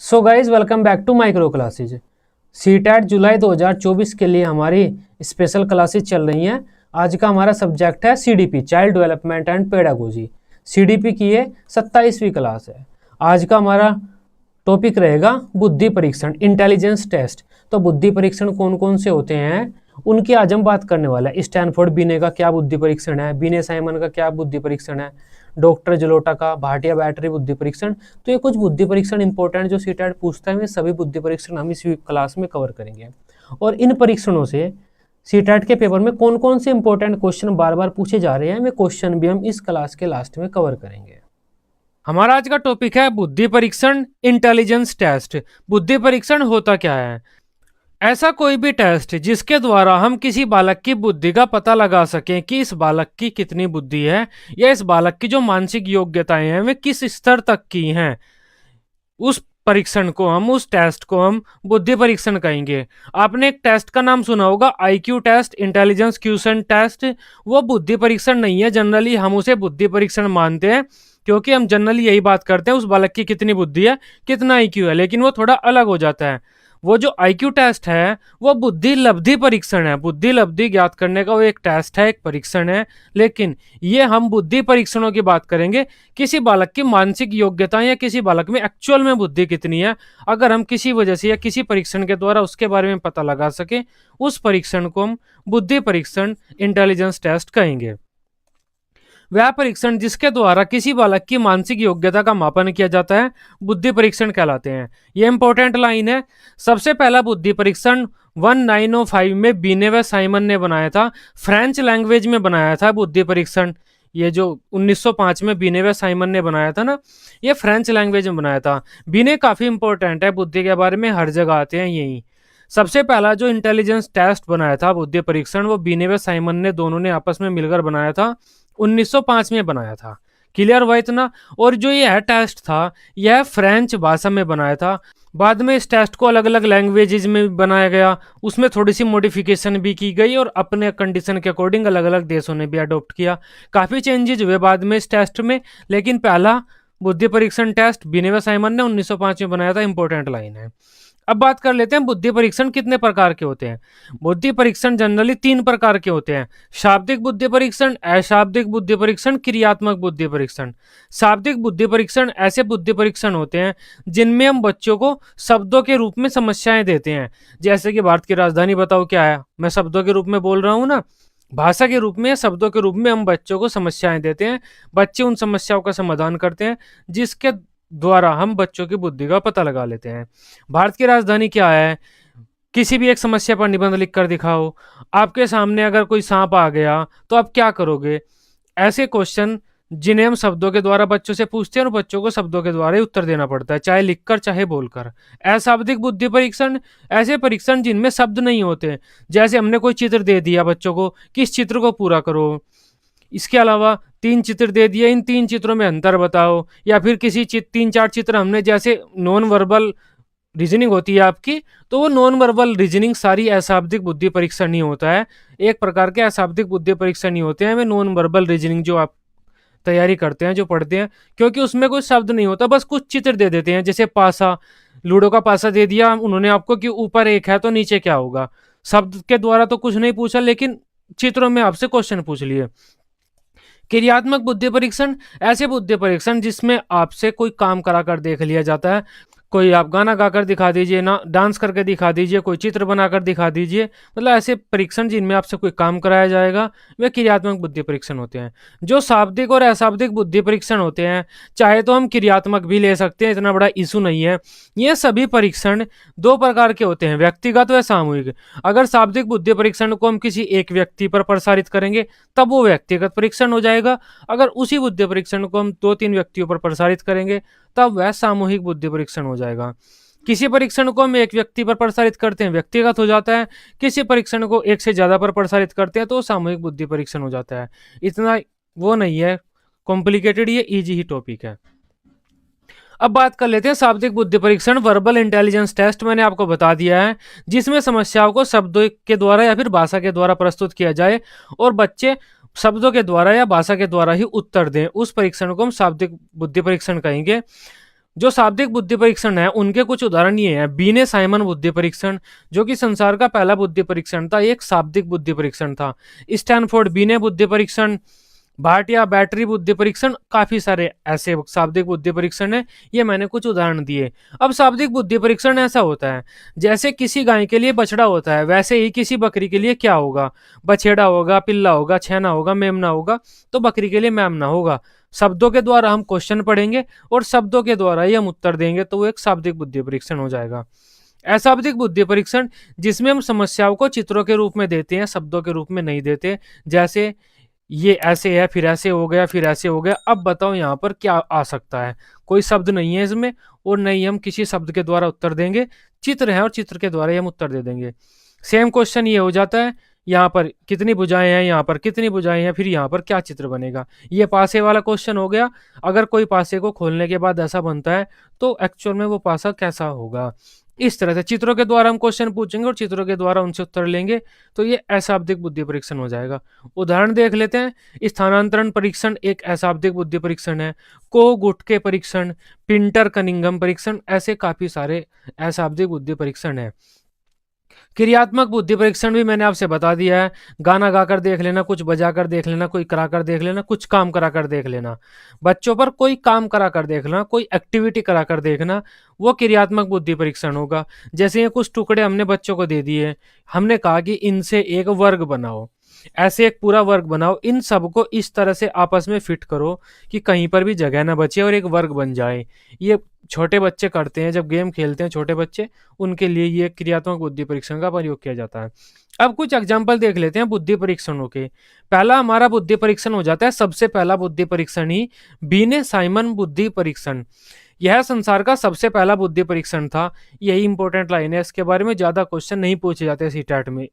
So guys welcome back to micro classes. CTET जुलाई 2024 के लिए हमारी स्पेशल क्लासेज चल रही हैं। आज का हमारा सब्जेक्ट है CDP, child development and pedagogy. CDP की ये 27वीं क्लास है। आज का हमारा टॉपिक रहेगा बुद्धि परीक्षण, इंटेलिजेंस टेस्ट। तो बुद्धि परीक्षण कौन कौन से होते हैं उनकी आज हम बात करने वाले हैं। स्टैनफोर्ड बीने का क्या बुद्धि परीक्षण है, बीने साइमन का क्या बुद्धि परीक्षण है, डॉक्टर जलोटा का भाटिया बैटरी बुद्धि परीक्षण। तो ये कुछ बुद्धि परीक्षण इंपॉर्टेंट जो सीटेट पूछता है, वे सभी बुद्धि परीक्षण हम इस क्लास में कवर करेंगे। और इन परीक्षणों से सीटेट के पेपर में कौन कौन से इंपॉर्टेंट क्वेश्चन बार बार पूछे जा रहे हैं, वे क्वेश्चन भी हम इस क्लास के लास्ट में कवर करेंगे। हमारा आज का टॉपिक है बुद्धि परीक्षण, इंटेलिजेंस टेस्ट। बुद्धि परीक्षण होता क्या है? ऐसा कोई भी टेस्ट जिसके द्वारा हम किसी बालक की बुद्धि का पता लगा सकें कि इस बालक की कितनी बुद्धि है या इस बालक की जो मानसिक योग्यताएं हैं वे किस स्तर तक की हैं, उस परीक्षण को हम, उस टेस्ट को हम बुद्धि परीक्षण कहेंगे। आपने एक टेस्ट का नाम सुना होगा, IQ test, intelligence question test. वो बुद्धि परीक्षण नहीं है। जनरली हम उसे बुद्धि परीक्षण मानते हैं क्योंकि हम जनरली यही बात करते हैं उस बालक की कितनी बुद्धि है, कितना आईक्यू है, लेकिन वो थोड़ा अलग हो जाता है। वो जो आईक्यू टेस्ट है वो बुद्धि लब्धि परीक्षण है। बुद्धि लब्धि ज्ञात करने का वो एक टेस्ट है, एक परीक्षण है। लेकिन ये हम बुद्धि परीक्षणों की बात करेंगे किसी बालक की मानसिक योग्यता या किसी बालक में एक्चुअल में बुद्धि कितनी है, अगर हम किसी वजह से या किसी परीक्षण के द्वारा उसके बारे में पता लगा सके, उस परीक्षण को हम बुद्धि परीक्षण, इंटेलिजेंस टेस्ट कहेंगे। वह परीक्षण जिसके द्वारा किसी बालक की मानसिक योग्यता का मापन किया जाता है बुद्धि परीक्षण कहलाते हैं। यह इंपॉर्टेंट लाइन है। सबसे पहला बुद्धि परीक्षण 1905 में बीने व साइमन ने बनाया था। फ्रेंच लैंग्वेज में बनाया था बुद्धि परीक्षण। ये जो 1905 में बीने व साइमन ने बनाया था ना, ये फ्रेंच लैंग्वेज में बनाया था। बीने काफी इंपॉर्टेंट है, बुद्धि के बारे में हर जगह आते हैं यही। सबसे पहला जो इंटेलिजेंस टेस्ट बनाया था बुद्धि परीक्षण, वो बीने व साइमन ने दोनों ने आपस में मिलकर बनाया था। 1905 में बनाया था। क्लियर हुआ इतना? और जो यह टेस्ट था यह फ्रेंच भाषा में बनाया था। बाद में इस टेस्ट को अलग अलग लैंग्वेजेस में बनाया गया, उसमें थोड़ी सी मॉडिफिकेशन भी की गई और अपने कंडीशन के अकॉर्डिंग अलग अलग देशों ने भी अडॉप्ट किया। काफ़ी चेंजेस हुए बाद में इस टेस्ट में, लेकिन पहला बुद्धि परीक्षण टेस्ट बीने व साइमन ने 1905 में बनाया था। इंपॉर्टेंट लाइन है। अब बात कर लेते हैं बुद्धि परीक्षण कितने प्रकार के होते हैं। बुद्धि परीक्षण जनरली 3 प्रकार के होते हैं: शाब्दिक बुद्धि परीक्षण, अशाब्दिक बुद्धि परीक्षण, क्रियात्मक बुद्धि परीक्षण। शाब्दिक बुद्धि परीक्षण ऐसे बुद्धि परीक्षण होते हैं जिनमें हम बच्चों को शब्दों के रूप में समस्याएं देते हैं। जैसे कि भारत की राजधानी बताओ क्या है, मैं शब्दों के रूप में बोल रहा हूँ ना, भाषा के रूप में, शब्दों के रूप में हम बच्चों को समस्याएं देते हैं। बच्चे उन समस्याओं का समाधान करते हैं जिसके द्वारा हम बच्चों की बुद्धि का पता लगा लेते हैं। भारत की राजधानी क्या है, किसी भी एक समस्या पर निबंध लिख कर दिखाओ। आपके सामने अगर कोई सांप आ गया तो आप क्या करोगे? ऐसे क्वेश्चन जिन्हें हम शब्दों के द्वारा बच्चों से पूछते हैं और बच्चों को शब्दों के द्वारा ही उत्तर देना पड़ता है, चाहे लिखकर चाहे बोलकर। अशाब्दिक बुद्धि परीक्षण ऐसे परीक्षण जिनमें शब्द नहीं होते। जैसे हमने कोई चित्र दे दिया बच्चों को कि इस चित्र को पूरा करो। इसके अलावा 3 चित्र दे दिए, इन 3 चित्रों में अंतर बताओ। या फिर किसी 3-4 चित्र हमने, जैसे नॉन वर्बल रीजनिंग होती है आपकी, तो वो नॉन वर्बल रीजनिंग सारी अशाब्दिक बुद्धि परीक्षण नहीं होता है। एक प्रकार के अशाब्दिक बुद्धि परीक्षण नहीं होते हैं वे नॉन वर्बल रीजनिंग जो आप तैयारी करते हैं, जो पढ़ते हैं, क्योंकि उसमें कोई शब्द नहीं होता, बस कुछ चित्र दे देते हैं। जैसे पासा, लूडो का पासा दे दिया उन्होंने आपको कि ऊपर 1 है तो नीचे क्या होगा। शब्द के द्वारा तो कुछ नहीं पूछा, लेकिन चित्रों में आपसे क्वेश्चन पूछ लिए। क्रियात्मक बुद्धि परीक्षण ऐसे बुद्धि परीक्षण जिसमें आपसे कोई काम कराकर देख लिया जाता है। कोई आप गाना गाकर दिखा दीजिए, ना डांस करके दिखा दीजिए, कोई चित्र बनाकर दिखा दीजिए, मतलब ऐसे परीक्षण जिनमें आपसे कोई काम कराया जाएगा, वे क्रियात्मक बुद्धि परीक्षण होते हैं। जो शाब्दिक और अशाब्दिक बुद्धि परीक्षण होते हैं, चाहे तो हम क्रियात्मक भी ले सकते हैं, इतना बड़ा इशू नहीं है। ये सभी परीक्षण 2 प्रकार के होते हैं, व्यक्तिगत व सामूहिक। अगर शाब्दिक बुद्धि परीक्षण को हम किसी एक व्यक्ति पर प्रसारित करेंगे तब वो व्यक्तिगत परीक्षण हो जाएगा। अगर उसी बुद्धि परीक्षण को हम 2-3 व्यक्तियों पर प्रसारित करेंगे तब वह सामूहिक बुद्धि परीक्षण हो जाएगा। किसी परीक्षण को हम एक व्यक्ति पर प्रसारित करते हैं, व्यक्तिगत हो जाता है। किसी परीक्षण को एक से ज्यादा पर प्रसारित करते हैं तो सामूहिक बुद्धि परीक्षण हो जाता है। इतना वो नहीं है कॉम्प्लिकेटेड, ये इजी ही टॉपिक है। अब बात कर लेते हैं शाब्दिक बुद्धि परीक्षण, वर्बल इंटेलिजेंस टेस्ट। मैंने आपको बता दिया है, जिसमें समस्याओं को शब्दों के द्वारा या फिर भाषा के द्वारा प्रस्तुत किया जाए और बच्चे शब्दों के द्वारा या भाषा के द्वारा ही उत्तर दें। उस परीक्षण को हम शाब्दिक बुद्धि परीक्षण कहेंगे। जो शाब्दिक बुद्धि परीक्षण है उनके कुछ उदाहरण ये हैं। बीने साइमन बुद्धि परीक्षण, जो कि संसार का पहला बुद्धि परीक्षण था, एक शाब्दिक बुद्धि परीक्षण था। स्टैनफोर्ड बीने बुद्धि परीक्षण, भाटिया बैटरी बुद्धि परीक्षण, काफी सारे ऐसे शाब्दिक बुद्धि परीक्षण है। ये मैंने कुछ उदाहरण दिए। अब शाब्दिक बुद्धि परीक्षण ऐसा होता है, जैसे किसी गाय के लिए बछड़ा होता है, वैसे ही किसी बकरी के लिए क्या होगा, बछेड़ा होगा, पिल्ला होगा, छैना होगा, मेमना होगा, तो बकरी के लिए मेमना होगा। शब्दों के द्वारा हम क्वेश्चन पढ़ेंगे और शब्दों के द्वारा ही हम उत्तर देंगे, तो वो एक शाब्दिक बुद्धि परीक्षण हो जाएगा। अशाब्दिक बुद्धि परीक्षण, जिसमें हम समस्याओं को चित्रों के रूप में देते हैं, शब्दों के रूप में नहीं देते। जैसे ये ऐसे है, फिर ऐसे हो गया, फिर ऐसे हो गया, अब बताओ यहाँ पर क्या आ सकता है। कोई शब्द नहीं है इसमें, और नहीं हम किसी शब्द के द्वारा उत्तर देंगे, चित्र है और चित्र के द्वारा ही हम उत्तर दे देंगे। सेम क्वेश्चन ये हो जाता है, यहाँ पर कितनी भुजाएं हैं, यहाँ पर कितनी भुजाएं हैं, फिर यहाँ पर क्या चित्र बनेगा। ये पासे वाला क्वेश्चन हो गया। अगर कोई पासे को खोलने के बाद ऐसा बनता है, तो एक्चुअल में वो पासा कैसा होगा। इस तरह से चित्रों के द्वारा हम क्वेश्चन पूछेंगे और चित्रों के द्वारा उनसे उत्तर लेंगे, तो ये अशाब्दिक बुद्धि परीक्षण हो जाएगा। उदाहरण देख लेते हैं। स्थानांतरण परीक्षण एक अशाब्दिक बुद्धि परीक्षण है। कोह-गुटके परीक्षण, पिंटर कनिंघम परीक्षण, ऐसे काफी सारे अशाब्दिक बुद्धि परीक्षण है। क्रियात्मक बुद्धि परीक्षण भी मैंने आपसे बता दिया है। गाना गाकर देख लेना, कुछ बजाकर देख लेना, कोई कराकर देख लेना, कुछ काम कराकर देख लेना। बच्चों पर कोई काम कराकर देखना, कोई एक्टिविटी कराकर देखना, वो क्रियात्मक बुद्धि परीक्षण होगा। जैसे ये कुछ टुकड़े हमने बच्चों को दे दिए, हमने कहा कि इनसे एक वर्ग बनाओ, ऐसे एक पूरा वर्ग बनाओ, इन सबको इस तरह से आपस में फिट करो कि कहीं पर भी जगह ना बचे और एक वर्ग बन जाए। ये छोटे बच्चे करते हैं, जब गेम खेलते हैं छोटे बच्चे, उनके लिए ये क्रियात्मक बुद्धि परीक्षण का प्रयोग किया जाता है। अब कुछ एग्जाम्पल देख लेते हैं बुद्धि परीक्षणों के। पहला हमारा बुद्धि परीक्षण हो जाता है, सबसे पहला बुद्धि परीक्षण ही बीने साइमन बुद्धि परीक्षण। यह संसार का सबसे पहला बुद्धि परीक्षण था। यही इंपॉर्टेंट लाइन है, इसके बारे में ज्यादा क्वेश्चन नहीं पूछे जाते सीटेट में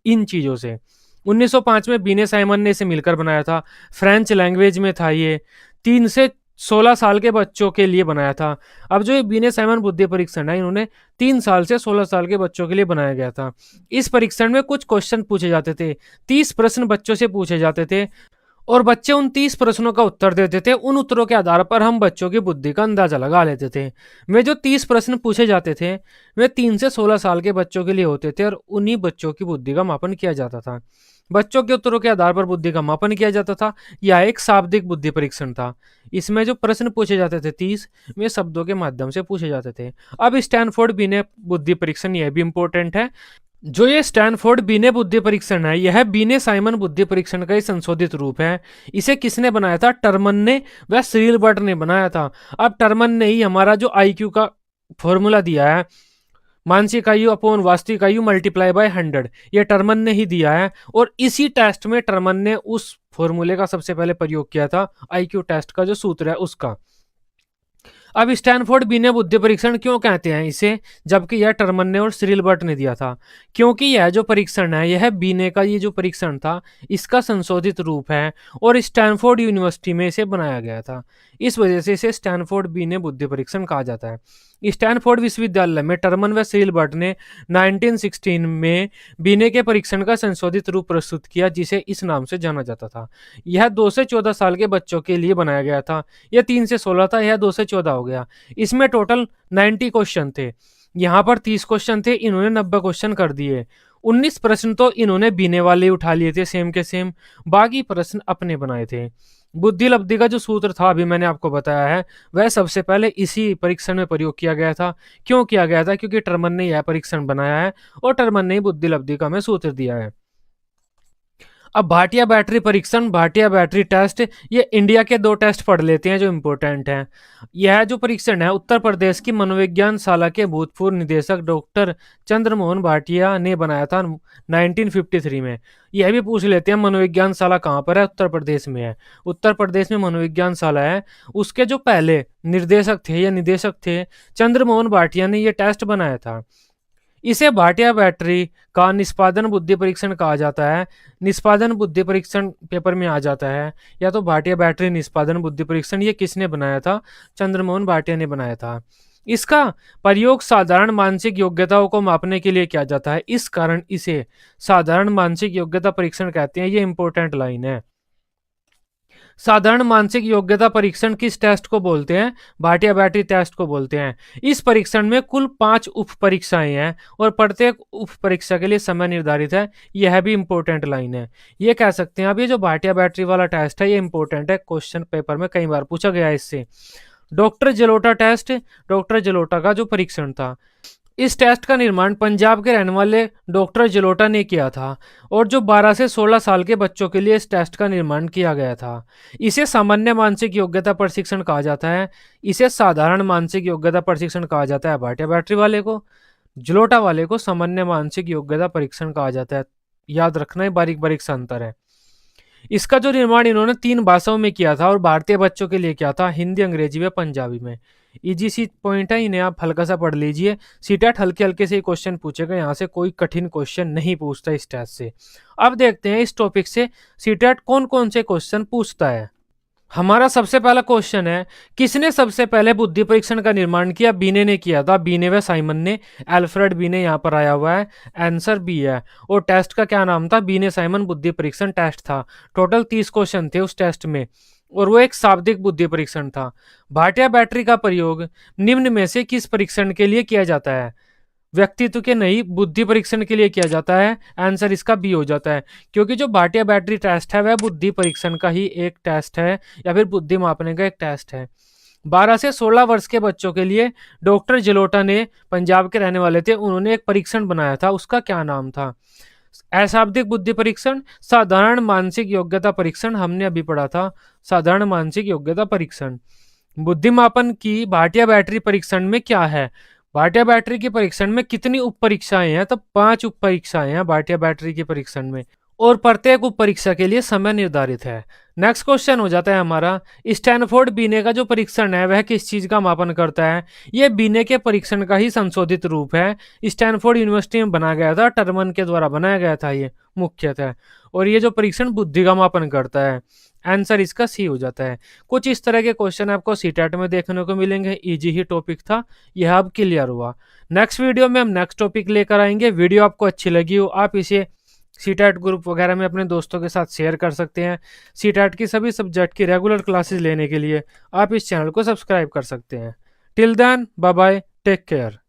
इन चीजों से। 1905 में बीने साइमन ने इसे मिलकर बनाया था। फ्रेंच लैंग्वेज में था ये। 3 से 16 साल के बच्चों के लिए बनाया था। अब जो ये बीने साइमन बुद्धि परीक्षण है, इन्होंने 3 साल से 16 साल के बच्चों के लिए बनाया गया था। इस परीक्षण में कुछ क्वेश्चन पूछे जाते थे। 30 प्रश्न बच्चों से पूछे जाते थे और बच्चे उन 30 प्रश्नों का उत्तर देते थे। उन उत्तरों के आधार पर हम बच्चों की बुद्धि का अंदाजा लगा लेते थे। वे जो 30 प्रश्न पूछे जाते थे, वे 3 से 16 साल के बच्चों के लिए होते थे और उन्हीं बच्चों की बुद्धि का मापन किया जाता था। बच्चों के उत्तरों के आधार पर बुद्धि का मापन किया जाता था। यह एक शाब्दिक बुद्धि परीक्षण था। इसमें जो प्रश्न पूछे जाते थे 30, वे शब्दों के माध्यम से पूछे जाते थे। अब स्टैनफोर्ड बीने बुद्धि परीक्षण, यह भी इंपॉर्टेंट है। जो ये स्टैनफोर्ड बीने बुद्धि परीक्षण है, यह बीने साइमन बुद्धि परीक्षण का ही संशोधित रूप है। इसे किसने बनाया था? टर्मन ने व श्रीलबर्ट ने बनाया था। अब टर्मन ने ही हमारा जो आईक्यू का फॉर्मूला दिया है, मानसिक आयु अपॉन वास्तविक आयु मल्टीप्लाई बाय 100, ये टर्मन ने ही दिया है। और इसी टेस्ट में टर्मन ने उस फॉर्मूले का सबसे पहले प्रयोग किया था, आईक्यू टेस्ट का जो सूत्र है उसका। अब स्टैनफोर्ड बीने बुद्धि परीक्षण क्यों कहते हैं इसे, जबकि यह टर्मन ने और श्रीलबर्ट ने दिया था? क्योंकि यह जो परीक्षण है, यह बीने का ये जो परीक्षण था, इसका संशोधित रूप है और स्टैनफोर्ड यूनिवर्सिटी में इसे बनाया गया था। इस वजह से इसे स्टैनफोर्ड बीने बुद्धि परीक्षण कहा जाता है। स्टैनफोर्ड विश्वविद्यालय में टर्मन व श्रीलबर्ट ने 1916 में बीने के परीक्षण का संशोधित रूप प्रस्तुत किया, जिसे इस नाम से जाना जाता था। यह 2 से 14 साल के बच्चों के लिए बनाया गया था। यह 3 से 16 था, यह 2 से 14 हो गया। इसमें टोटल 90 क्वेश्चन थे। यहाँ पर 30 क्वेश्चन थे, इन्होंने 90 क्वेश्चन कर दिए। 19 प्रश्न तो इन्होंने बीने वाले उठा लिए थे सेम के सेम, बाकी प्रश्न अपने बनाए थे। बुद्धि लब्धि का जो सूत्र था, अभी मैंने आपको बताया है, वह सबसे पहले इसी परीक्षण में प्रयोग किया गया था। क्यों किया गया था? क्योंकि टर्मन ने यह परीक्षण बनाया है और टर्मन ने बुद्धि लब्धि का हमें सूत्र दिया है। अब भाटिया बैटरी परीक्षण, भाटिया बैटरी टेस्ट, ये इंडिया के 2 टेस्ट पढ़ लेते हैं जो इंपॉर्टेंट हैं। यह जो परीक्षण है, उत्तर प्रदेश की मनोविज्ञान शाला के भूतपूर्व निदेशक डॉक्टर चंद्रमोहन भाटिया ने बनाया था 1953 में। यह भी पूछ लेते हैं मनोविज्ञान शाला कहाँ पर है? उत्तर प्रदेश में है। उत्तर प्रदेश में मनोविज्ञान शाला है। उसके जो पहले निर्देशक थे या निदेशक थे, चंद्रमोहन भाटिया ने यह टेस्ट बनाया था। इसे भाटिया बैटरी का निष्पादन बुद्धि परीक्षण कहा जाता है। निष्पादन बुद्धि परीक्षण पेपर में आ जाता है, या तो भाटिया बैटरी निष्पादन बुद्धि परीक्षण। ये किसने बनाया था? चंद्रमोहन भाटिया ने बनाया था। इसका प्रयोग साधारण मानसिक योग्यताओं को मापने के लिए किया जाता है, इस कारण इसे साधारण मानसिक योग्यता परीक्षण कहते हैं। ये इंपॉर्टेंट लाइन है। साधारण मानसिक योग्यता परीक्षण किस टेस्ट को बोलते हैं? भाटिया बैटरी टेस्ट को बोलते हैं। इस परीक्षण में कुल 5 उप परीक्षाएं हैं और प्रत्येक उप परीक्षा के लिए समय निर्धारित है। यह भी इंपॉर्टेंट लाइन है। ये कह सकते हैं अब ये जो भाटिया बैटरी वाला टेस्ट है ये इंपॉर्टेंट है, क्वेश्चन पेपर में कई बार पूछा गया है इससे। Doctor Jalota test, doctor Jalota का जो परीक्षण था, इस टेस्ट का निर्माण पंजाब के रहने वाले डॉक्टर जलोटा ने किया था और जो 12 से 16 साल के बच्चों के लिए इस टेस्ट का निर्माण किया गया था। इसे सामान्य मानसिक योग्यता प्रशिक्षण कहा जाता है। इसे साधारण मानसिक योग्यता प्रशिक्षण कहा जाता है भाटिया बैटरी वाले को, जलोटा वाले को सामान्य मानसिक योग्यता परीक्षण कहा जाता है। याद रखना है, बारीक बारीक सा अंतर है। इसका जो निर्माण इन्होंने 3 भाषाओं में किया था और भारतीय बच्चों के लिए किया था, हिंदी, अंग्रेजी व पंजाबी में। इजी सी पॉइंट है, इन्हें आप हल्का सा पढ़ लीजिए। सीटेट हल्के हल्के से क्वेश्चन पूछेगा, यहाँ से कोई कठिन क्वेश्चन नहीं पूछता इस टेस्ट से। अब देखते हैं इस टॉपिक से सीटेट कौन कौन से क्वेश्चन पूछता है। हमारा सबसे पहला क्वेश्चन है, किसने सबसे पहले बुद्धि परीक्षण का निर्माण किया? बीने ने किया था, बीने व साइमन ने। एल्फ्रेड बीने यहाँ पर आया हुआ है, आंसर बी है। और टेस्ट का क्या नाम था? बीने साइमन बुद्धि परीक्षण टेस्ट था। टोटल 30 क्वेश्चन थे उस टेस्ट में और वो एक शाब्दिक बुद्धि परीक्षण था। भाटिया बैटरी का प्रयोग निम्न में से किस परीक्षण के लिए किया जाता है? व्यक्तित्व के नहीं, बुद्धि परीक्षण के लिए किया जाता है। आंसर इसका बी हो जाता है, क्योंकि जो भाटिया बैटरी टेस्ट है वह बुद्धि परीक्षण का ही एक टेस्ट है या फिर बुद्धि मापने का एक टेस्ट है। 12 से 16 वर्ष के बच्चों के लिए डॉक्टर जलोटा ने, पंजाब के रहने वाले थे, उन्होंने एक परीक्षण बनाया था। उसका क्या नाम था? अशाब्दिक बुद्धि परीक्षण, साधारण मानसिक योग्यता परीक्षण, हमने अभी पढ़ा था साधारण मानसिक योग्यता परीक्षण। बुद्धिमापन की भाटिया बैटरी परीक्षण में क्या है? भाटिया बैटरी के परीक्षण में कितनी उप परीक्षाएं हैं? तो 5 उप परीक्षाएं हैं भाटिया बैटरी के परीक्षण में और प्रत्येक उप परीक्षा के लिए समय निर्धारित है। नेक्स्ट क्वेश्चन हो जाता है हमारा, स्टैनफोर्ड बीने का जो परीक्षण है वह किस चीज का मापन करता है? यह बीने के परीक्षण का ही संशोधित रूप है। स्टैनफोर्ड यूनिवर्सिटी में बनाया गया था, टर्मन के द्वारा बनाया गया था ये मुख्यतः, और ये जो परीक्षण बुद्धि का मापन करता है। आंसर इसका सी हो जाता है। कुछ इस तरह के क्वेश्चन आपको सीटेट में देखने को मिलेंगे। इजी ही टॉपिक था, यह अब क्लियर हुआ। नेक्स्ट वीडियो में हम नेक्स्ट टॉपिक लेकर आएंगे। वीडियो आपको अच्छी लगी हो, आप इसे सीटेट ग्रुप वगैरह में अपने दोस्तों के साथ शेयर कर सकते हैं। सीटेट की सभी सब्जेक्ट की रेगुलर क्लासेस लेने के लिए आप इस चैनल को सब्सक्राइब कर सकते हैं। Till then, bye bye, take care.